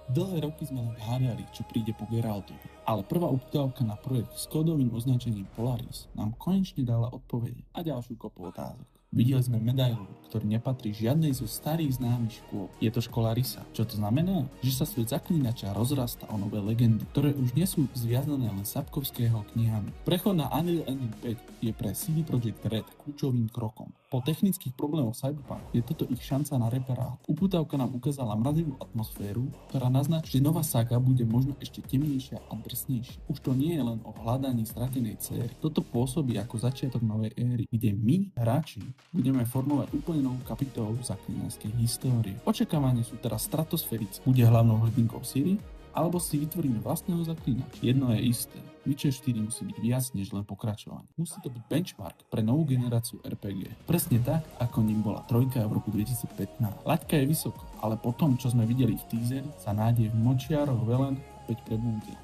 Dlhé roky sme len hádali, čo príde po Geraltovi, ale prvá obdávka na projekt s kódovým označením Polaris nám konečne dala odpovede a ďalšiu kopu otázok. Videli sme medailu, ktorý nepatrí žiadnej zo starých známych škôl. Je to škola Risa. Čo to znamená? Že sa svet zaklínača rozrastá o nové legendy, ktoré už nie sú zviazané len Sapkovského knihami. Prechod na Unreal Engine 5 je pre CD Projekt Red kľúčovým krokom. Po technických problémoch Cyberpunk je toto ich šanca na reparát. Upútavka nám ukázala mrazivú atmosféru, ktorá naznačí, že nová saga bude možno ešte temnejšia a drsnejšia. Už to nie je len o hľadaní stratenej céry. Toto pôsobí ako začiatok novej éry, kde my, hráči, budeme formovať úplne novú kapitolu zaklínanskej histórie. Očakávania sú teraz stratosférické. Bude hlavnou hrdinkou Ciri, alebo si vytvoríme vlastného zaklínača. Jedno je isté. Witcher 4 musí byť viac než len pokračovanie. Musí to byť benchmark pre novú generáciu RPG. Presne tak, ako ním bola trojka v roku 2015. Laťka je vysoko, ale po tom, čo sme videli v teaseri, sa nádej v močiaroch velen opäť prebúdil.